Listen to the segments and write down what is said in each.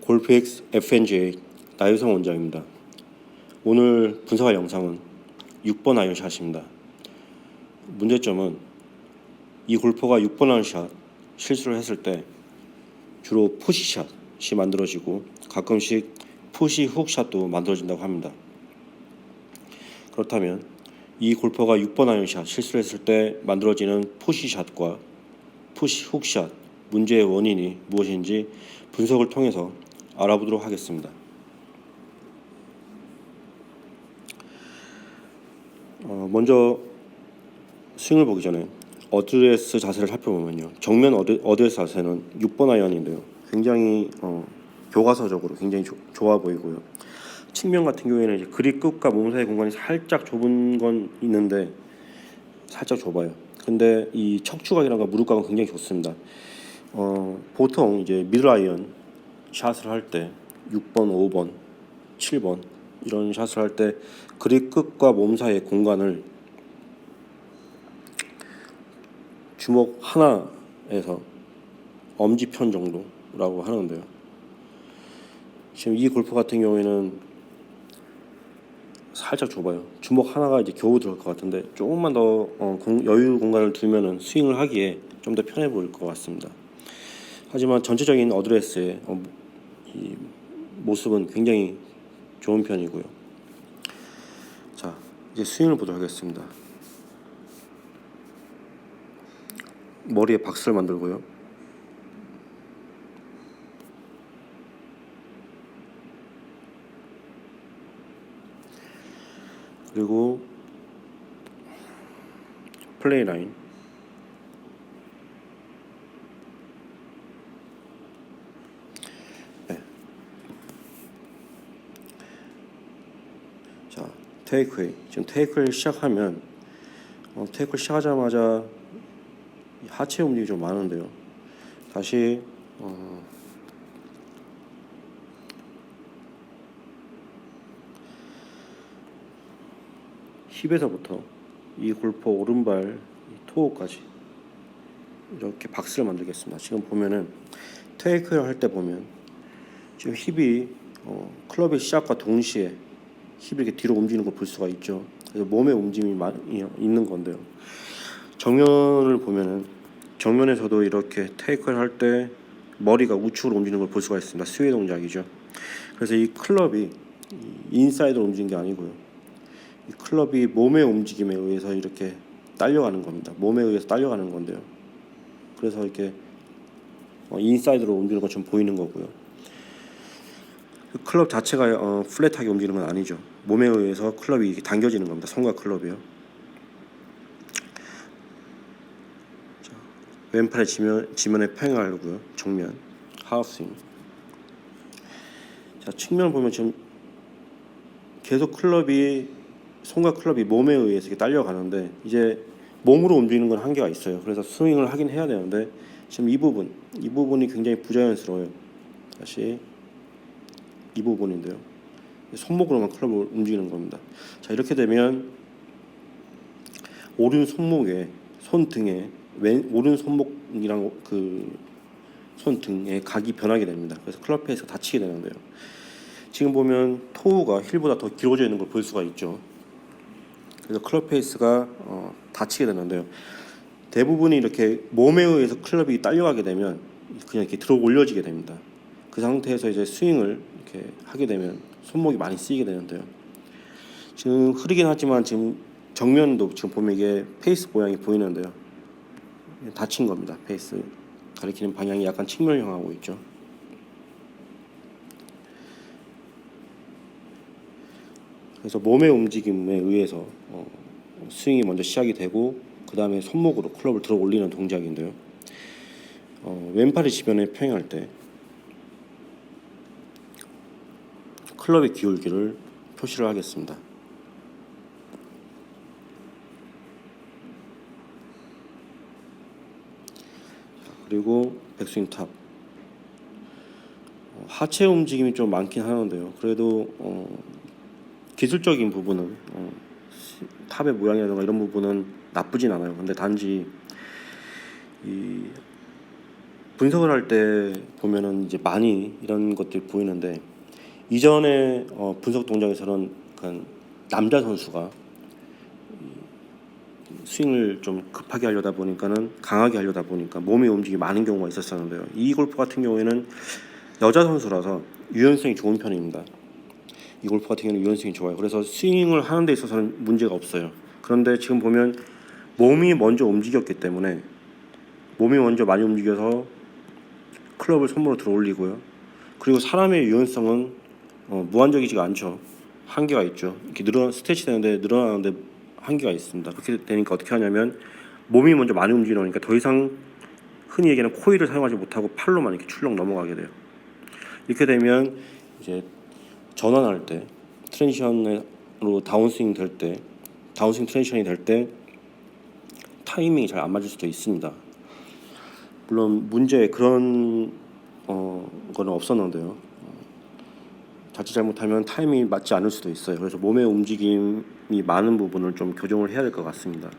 골프 X FNGA 나유성 원장입니다. 오늘 분석할 영상은 6번 아이언샷입니다. 문제점은 이 골퍼가 6번 아이언샷 실수를 했을 때 주로 푸시샷이 만들어지고 가끔씩 푸시 훅샷도 만들어진다고 합니다. 그렇다면 이 골퍼가 6번 아이언샷 실수를 했을 때 만들어지는 푸시샷과 푸시 훅샷 문제의 원인이 무엇인지 분석을 통해서 알아보도록 하겠습니다. 먼저 스윙을 보기 전에 어드레스 자세를 살펴보면요, 정면 어드레스 자세는 6번 아이언인데요, 굉장히 교과서적으로 굉장히 좋아 보이고요. 측면 같은 경우에는 이제 그립 끝과 몸 사이 공간이 살짝 좁은 건 있는데 살짝 좁아요. 근데 이 척추각이랑 무릎각은 굉장히 좋습니다. 보통 이제 미들 아이언 샷을 할 때 6번, 5번, 7번 이런 샷을 할 때 그립 끝과 몸 사이의 공간을 주먹 하나에서 엄지편 정도라고 하는데요. 지금 이 골프 같은 경우에는 살짝 좁아요. 주먹 하나가 이제 겨우 들어갈 것 같은데 조금만 더 여유 공간을 두면은 스윙을 하기에 좀 더 편해 보일 것 같습니다. 하지만 전체적인 어드레스의 이 모습은 굉장히 좋은 편이고요. 자, 이제 스윙을 보도록 하겠습니다. 머리에 박스를 만들고요. 그리고 플레이 라인, 자, 테이크웨이. 지금 테이크를 시작하면 테이크를 시작하자마자 하체 움직임이 좀 많은데요. 다시 힙에서부터 이 골퍼 오른발 토우까지 이렇게 박스를 만들겠습니다. 지금 보면은 테이크를 할 때 보면 지금 힙이 클럽의 시작과 동시에 힙이 이렇게 뒤로 움직이는 걸 볼 수가 있죠. 그래서 몸의 움직임이 많이 있는 건데요. 정면을 보면은 정면에서도 이렇게 테이크를 할 때 머리가 우측으로 움직이는 걸 볼 수가 있습니다. 스웨이 동작이죠. 그래서 이 클럽이 인사이드로 움직이는 게 아니고요, 이 클럽이 몸의 움직임에 의해서 이렇게 딸려가는 겁니다. 몸에 의해서 딸려가는 건데요. 그래서 이렇게 인사이드로 움직이는 것처럼 보이는 거고요. 그 클럽 자체가 플랫하게 움직이는 건 아니죠. 몸에 의해서 클럽이 이렇게 당겨지는 겁니다. 손과 클럽이요. 자, 왼팔에 지면에 평행하고요. 정면 하프스윙. 자, 측면 보면 지금 계속 손과 클럽이 몸에 의해서 이렇게 딸려가는데 이제 몸으로 움직이는 건 한계가 있어요. 그래서 스윙을 하긴 해야 되는데 지금 이 부분이 굉장히 부자연스러워요. 다시 이 부분인데요, 손목으로만 클럽을 움직이는 겁니다. 자, 이렇게 되면 오른 손목에 손등에 오른 손목이랑 그 손등의 각이 변하게 됩니다. 그래서 클럽 페이스가 닫히게 되는데요. 지금 보면 토우가 힐보다 더 길어져 있는 걸 볼 수가 있죠. 그래서 클럽 페이스가 닫히게 되는데요. 대부분이 이렇게 몸에 의해서 클럽이 딸려가게 되면 그냥 이렇게 들어 올려지게 됩니다. 그 상태에서 이제 스윙을 이렇게 하게 되면 손목이 많이 쓰이게 되는데요. 지금 흐리긴 하지만 지금 정면도 지금 보면 이게 페이스 모양이 보이는데요. 닫힌 겁니다. 페이스 가리키는 방향이 약간 측면을 향하고 있죠. 그래서 몸의 움직임에 의해서 스윙이 먼저 시작이 되고 그 다음에 손목으로 클럽을 들어 올리는 동작인데요. 왼팔이 지면에 평행할 때 클럽의 기울기를 표시를 하겠습니다. 그리고 백스윙 탑. 하체 움직임이 좀 많긴 하는데요. 그래도 기술적인 부분은 탑의 모양이라든가 이런 부분은 나쁘진 않아요. 근데 단지 이 분석을 할 때 보면은 이제 많이 이런 것들이 보이는데 이전에 분석 동작에서는 약간 남자 선수가 스윙을 좀 급하게 하려다 보니까는 강하게 하려다 보니까 몸의 움직임이 많은 경우가 있었었는데요. 이 골프 같은 경우에는 여자 선수라서 유연성이 좋은 편입니다. 이 골프 같은 경우는 유연성이 좋아요. 그래서 스윙을 하는 데 있어서는 문제가 없어요. 그런데 지금 보면 몸이 먼저 움직였기 때문에 몸이 먼저 많이 움직여서 클럽을 손으로 들어 올리고요. 그리고 사람의 유연성은 무한적이지가 않죠. 한계가 있죠. 이렇게 스트레치 되는데 늘어나는데 한계가 있습니다. 그렇게 되니까 어떻게 하냐면 몸이 먼저 많이 움직이니까 더 이상 흔히 얘기하는 코일을 사용하지 못하고 팔로만 이렇게 출렁 넘어가게 돼요. 이렇게 되면 이제 전환할 때 트랜지션으로 다운스윙 트랜지션이 될 때 타이밍이 잘 안 맞을 수도 있습니다. 물론 문제 그런 거는 없었는데요. 자칫 잘못하면 타이밍이 맞지 않을 수도 있어요. 그래서 몸의 움직임이 많은 부분을 좀 교정을 해야 될 것 같습니다.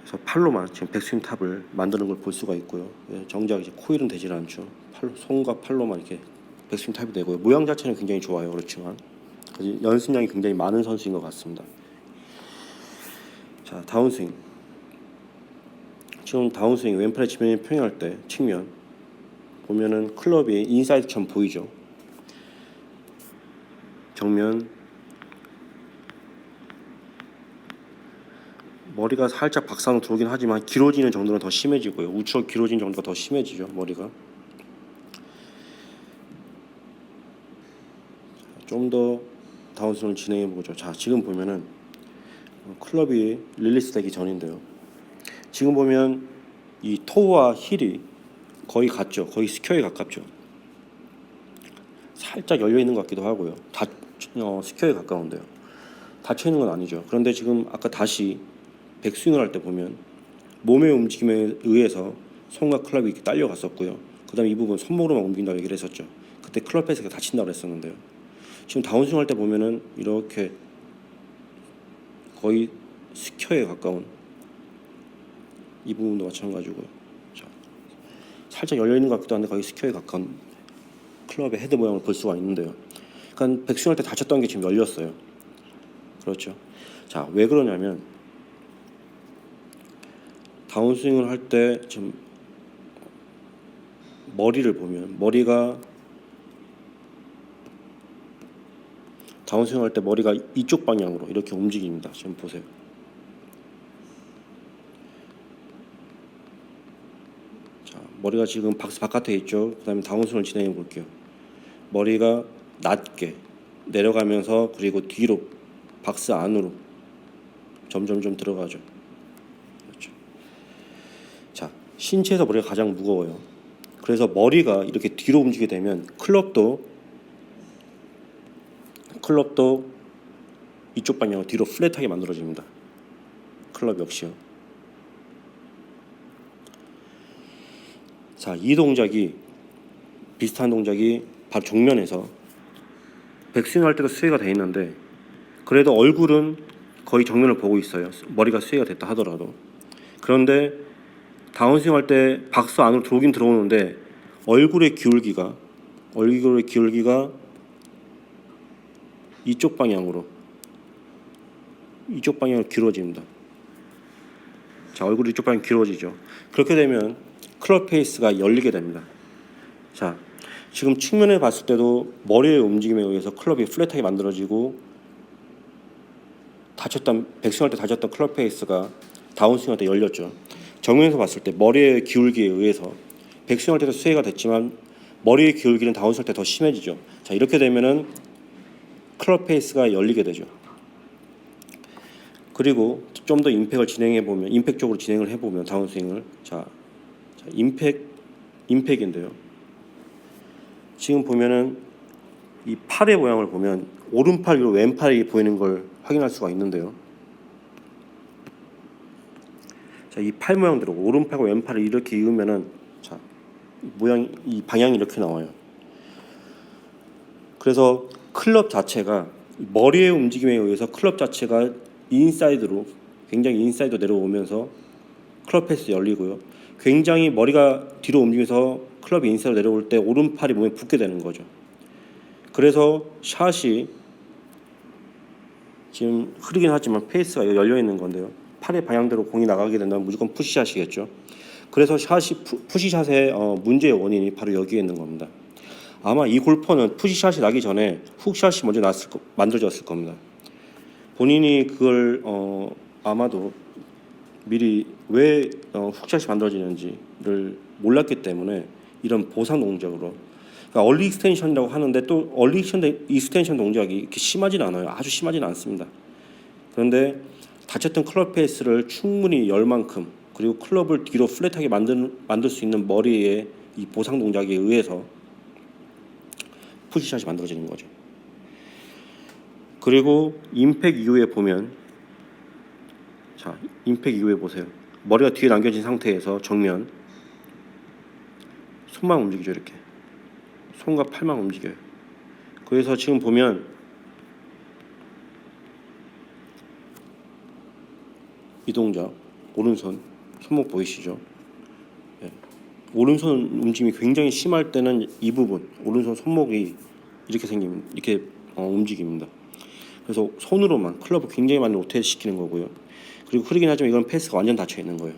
그래서 팔로만 지금 백스윙 탑을 만드는 걸 볼 수가 있고요. 정작 이제 코일은 되질 않죠. 손과 팔로만 이렇게 백스윙 탑이 되고요. 모양 자체는 굉장히 좋아요. 그렇지만 연습량이 굉장히 많은 선수인 것 같습니다. 자, 다운스윙. 지금 다운스윙 왼팔에 지면에 평행할 때 측면 보면은 클럽이 인사이드처럼 보이죠. 정면 머리가 살짝 박상으로 들어오긴 하지만 길어지는 정도는 더 심해지고요. 우측 길어진 정도가 더 심해지죠. 머리가 좀 더 다운스윙을 진행해 보죠. 자, 지금 보면은 클럽이 릴리스 되기 전인데요. 지금 보면 이 토와 힐이 거의 같죠. 거의 스퀘어에 가깝죠. 살짝 열려 있는 것 같기도 하고요. 스퀘어에 가까운데요. 닫혀 있는 건 아니죠. 그런데 지금 아까 다시 백스윙을 할 때 보면 몸의 움직임에 의해서 손과 클럽이 이렇게 딸려갔었고요. 그다음에 이 부분 손목으로만 움직인다고 얘기를 했었죠. 그때 클럽 페이스가 다친다고 했었는데요. 지금 다운스윙 할 때 보면은 이렇게 거의 스퀘어에 가까운 이 부분도 마찬가지고요. 자, 살짝 열려 있는 것 같기도 한데 거의 스퀘어에 가까운 클럽의 헤드 모양을 볼 수가 있는데요. 그러니까 백스윙 할 때 다쳤던 게 지금 열렸어요. 그렇죠. 자, 왜 그러냐면 다운스윙을 할 때 지금 머리를 보면 머리가 다운스윙 할 때 머리가 이쪽 방향으로 이렇게 움직입니다. 지금 보세요. 자, 머리가 지금 박스 바깥에 있죠. 그 다음에 다운스윙을 진행해 볼게요. 머리가 낮게 내려가면서 그리고 뒤로 박스 안으로 점점점 들어가죠. 그렇죠. 자, 신체에서 머리가 가장 무거워요. 그래서 머리가 이렇게 뒤로 움직이게 되면 클럽도 이쪽 방향으로 뒤로 플랫하게 만들어집니다. 클럽 역시요. 자, 이 동작이 비슷한 동작이 바로 정면에서 백스윙 할 때도 스웨이가 돼 있는데 그래도 얼굴은 거의 정면을 보고 있어요. 머리가 스웨이가 됐다 하더라도. 그런데 다운스윙 할 때 박스 안으로 들어오긴 들어오는데 얼굴의 기울기가 이쪽 방향으로 길어집니다. 자, 얼굴이 이쪽 방향 길어지죠. 그렇게 되면 클럽 페이스가 열리게 됩니다. 자, 지금 측면에 봤을 때도 머리의 움직임에 의해서 클럽이 플랫하게 만들어지고 백스윙 할 때 다쳤던 클럽 페이스가 다운스윙 할 때 열렸죠. 정면에서 봤을 때 머리의 기울기에 의해서 백스윙 할 때도 스웨이가 됐지만 머리의 기울기는 다운스윙 할 때 더 심해지죠. 자, 이렇게 되면은 클럽 페이스가 열리게 되죠. 그리고 좀 더 임팩적으로 진행을 해보면 다운스윙을 자 임팩인데요. 지금 보면은 이 팔의 모양을 보면 오른팔 위로 왼팔이 보이는 걸 확인할 수가 있는데요. 자, 이 팔 모양대로 오른팔과 왼팔을 이렇게 이으면은 자, 이 방향이 이렇게 나와요. 그래서 클럽 자체가 머리의 움직임에 의해서 클럽 자체가 굉장히 인사이드로 내려오면서 클럽 페이스 열리고요. 굉장히 머리가 뒤로 움직여서 클럽이 인사로 내려올 때 오른팔이 몸에 붙게 되는 거죠. 그래서 샷이 지금 흐리긴 하지만 페이스가 열려 있는 건데요. 팔의 방향대로 공이 나가게 된다면 무조건 푸시샷이겠죠. 그래서 샷이 푸시샷의 문제의 원인이 바로 여기에 있는 겁니다. 아마 이 골퍼는 푸시샷이 나기 전에 훅샷이 먼저 만들어졌을 겁니다. 본인이 그걸 아마도 미리 왜 훅샷이 만들어지는지를 몰랐기 때문에 이런 보상 동작으로, 그러니까 얼리 익스텐션이라고 하는데 또 얼리 익스텐션 동작이 이렇게 심하진 않아요. 아주 심하진 않습니다. 그런데 다쳤던 클럽 페이스를 충분히 열 만큼, 그리고 클럽을 뒤로 플랫하게 만들 수 있는 머리의 이 보상 동작에 의해서 푸시샷이 만들어지는 거죠. 그리고 임팩 이후에 보면, 자, 임팩 이후에 보세요. 머리가 뒤에 남겨진 상태에서 정면 손만 움직이죠. 이렇게 손과 팔만 움직여요. 그래서 지금 보면 이 동작, 오른손 손목 보이시죠? 네. 오른손 움직임이 굉장히 심할 때는 이 부분, 오른손 손목이 이렇게 이렇게 움직입니다. 그래서 손으로만 클럽을 굉장히 많이 로테이트 시키는 거고요. 그리고 흐리긴 하지만 이건 페이스가 완전 닫혀 있는 거예요.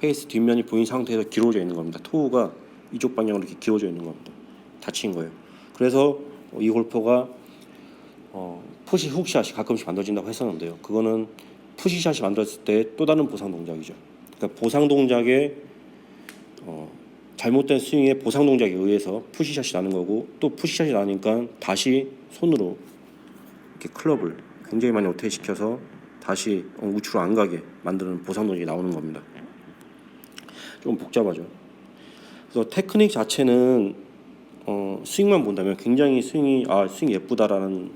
페이스 뒷면이 보인 상태에서 기울어져 있는 겁니다. 토우가 이쪽 방향으로 이렇게 기울어져 있는 겁니다. 닫힌 거예요. 그래서 이 골퍼가 푸시 훅샷이 가끔씩 만들어진다고 했었는데요. 그거는 푸시샷이 만들었을 때 또 다른 보상 동작이죠. 그러니까 보상 동작에 잘못된 스윙의 보상 동작에 의해서 푸시샷이 나는 거고, 또 푸시샷이 나니까 다시 손으로 이렇게 클럽을 굉장히 많이 로테이트 시켜서 다시 우측으로 안 가게 만드는 보상 동작이 나오는 겁니다. 좀 복잡하죠. 그래서 테크닉 자체는 스윙만 본다면 굉장히 스윙 예쁘다라는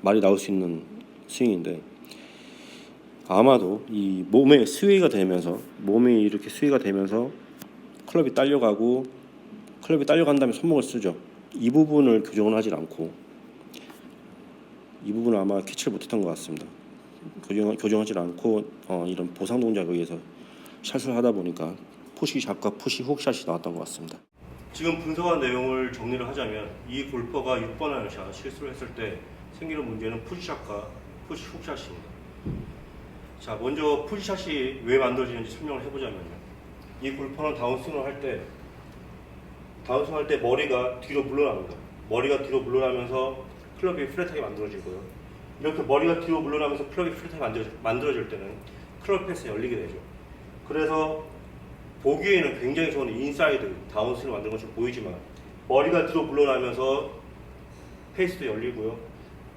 말이 나올 수 있는 스윙인데, 아마도 이 몸에 스웨이가 되면서, 몸이 이렇게 스웨이가 되면서 클럽이 딸려간 다음에 손목을 쓰죠. 이 부분을 교정을 하질 않고, 이 부분을 아마 캐치를 못했던 것 같습니다. 교정하지 않고 이런 보상 동작에 의해서 샷을 하다 보니까 푸시샷과 푸시 훅샷이 나왔던 것 같습니다. 지금 분석한 내용을 정리를 하자면, 이 골퍼가 6번 아이언샷 실수를 했을 때 생기는 문제는 푸시샷과 푸시 훅샷입니다. 자, 먼저 푸시샷이 왜 만들어지는지 설명을 해보자면요. 이 골퍼는 다운스윙을 할 때 머리가 뒤로 물러납니다. 머리가 뒤로 물러나면서 클럽이 플랫하게 만들어지고요. 이렇게 머리가 뒤로 물러나면서 클럽이 플랫하게 만들어질 때는 클럽 페이스가 열리게 되죠. 그래서 보기에는 굉장히 좋은 인사이드 다운스윙을 만드는 것처럼 보이지만, 머리가 뒤로 물러나면서 페이스도 열리고요.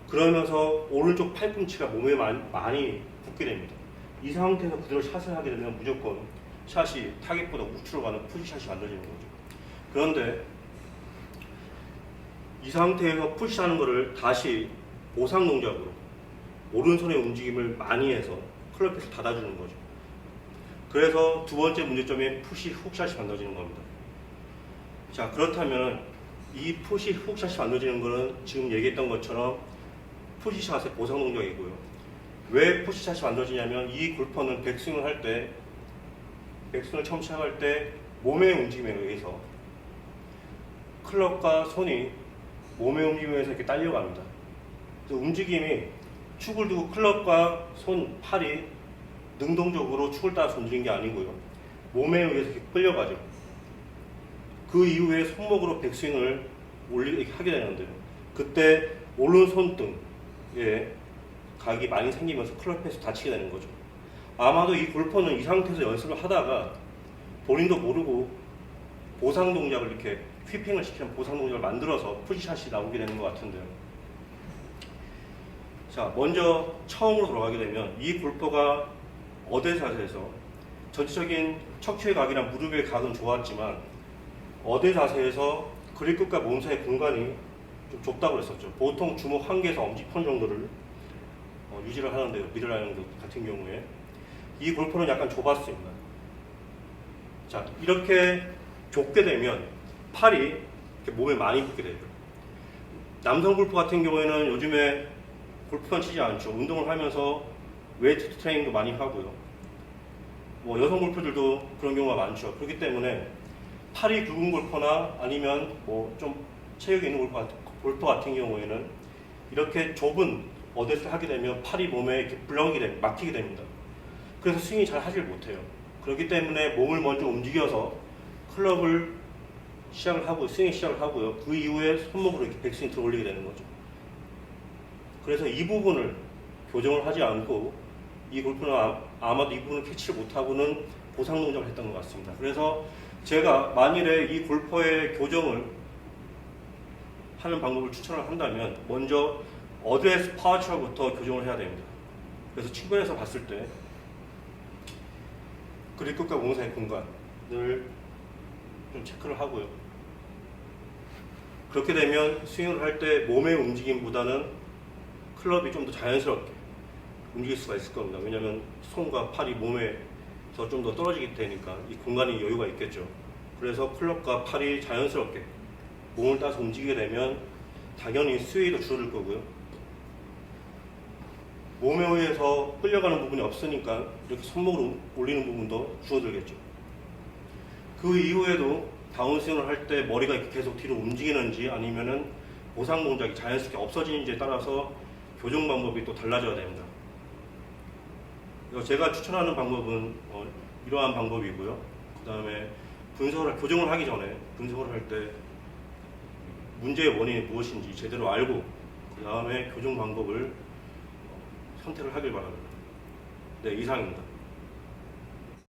그러면서 오른쪽 팔꿈치가 몸에 많이 붙게 됩니다. 이 상태에서 그대로 샷을 하게 되면 무조건 샷이 타겟보다 우측으로 가는 푸시샷이 만들어지는 거죠. 그런데 이 상태에서 푸시하는 것을 다시 보상 동작으로 오른손의 움직임을 많이 해서 클럽 페이스를 닫아주는 거죠. 그래서 두 번째 문제점이 푸시 훅샷이 만들어지는 겁니다. 자, 그렇다면 이 푸시 훅샷이 만들어지는 것은 지금 얘기했던 것처럼 푸시샷의 보상 동작이고요. 왜 푸시샷이 만들어지냐면, 이 골퍼는 백스윙을 처음 시작할 때 몸의 움직임에 의해서 클럽과 손이 몸의 움직임에 의해서 이렇게 딸려갑니다. 그래서 움직임이 축을 두고 클럽과 손, 팔이 능동적으로 축을 따라서 움직이는 게 아니고요. 몸에 의해서 이렇게 끌려가죠. 그 이후에 손목으로 백스윙을 하게 되는데요. 그때 오른손등에 각이 많이 생기면서 클럽 페이스 다치게 되는 거죠. 아마도 이 골퍼는 이 상태에서 연습을 하다가 본인도 모르고 보상 동작을 이렇게 휘핑을 시키는 보상 동작을 만들어서 푸시샷이 나오게 되는 것 같은데요. 자, 먼저 처음으로 돌아가게 되면, 이 골퍼가 어대 자세에서 전체적인 척추의 각이나 무릎의 각은 좋았지만, 어대 자세에서 그립 끝과 몸 사이 공간이 좀 좁다고 했었죠. 보통 주먹 한 개에서 엄지편 정도를 유지를 하는데요. 미들라이언 같은 경우에 이 골퍼는 약간 좁았습니다. 자, 이렇게 좁게 되면 팔이 이렇게 몸에 많이 붙게 되죠. 남성 골프 같은 경우에는 요즘에 골프만 치지 않죠. 운동을 하면서 웨이트 트레이닝도 많이 하고요. 뭐 여성 골퍼들도 그런 경우가 많죠. 그렇기 때문에 팔이 굵은 골퍼나 아니면 뭐 좀 체력이 있는 골퍼 같은 경우에는 이렇게 좁은 어드레스를 하게 되면 팔이 몸에 이렇게 막히게 됩니다. 그래서 스윙이 잘 하질 못해요. 그렇기 때문에 몸을 먼저 움직여서 클럽을 시작을 하고 스윙 시작을 하고요. 그 이후에 손목으로 이렇게 백스윙 들어 올리게 되는 거죠. 그래서 이 부분을 교정을 하지 않고 이 골프는 아마도 이 부분을 캐치를 못하고는 보상 동작을 했던 것 같습니다. 그래서 제가 만일에 이 골퍼의 교정을 하는 방법을 추천을 한다면 먼저 어드레스 파워처부터 교정을 해야 됩니다. 그래서 측면에서 봤을 때 그립 끝과 공 사이 공간을 좀 체크를 하고요. 그렇게 되면 스윙을 할 때 몸의 움직임보다는 클럽이 좀 더 자연스럽게 움직일 수가 있을 겁니다. 왜냐하면 손과 팔이 몸에서 좀 더 떨어지게 되니까 이 공간이 여유가 있겠죠. 그래서 클럽과 팔이 자연스럽게 몸을 따서 움직이게 되면 당연히 스웨이도 줄어들 거고요. 몸에 의해서 끌려가는 부분이 없으니까 이렇게 손목으로 올리는 부분도 줄어들겠죠. 그 이후에도 다운스윙을 할 때 머리가 이렇게 계속 뒤로 움직이는지 아니면은 보상 동작이 자연스럽게 없어지는지에 따라서 교정 방법이 또 달라져야 됩니다. 그래서 제가 추천하는 방법은 이러한 방법이고요. 그 다음에 교정을 하기 전에 분석을 할 때 문제의 원인이 무엇인지 제대로 알고 그 다음에 교정 방법을 선택을 하길 바랍니다. 네, 이상입니다.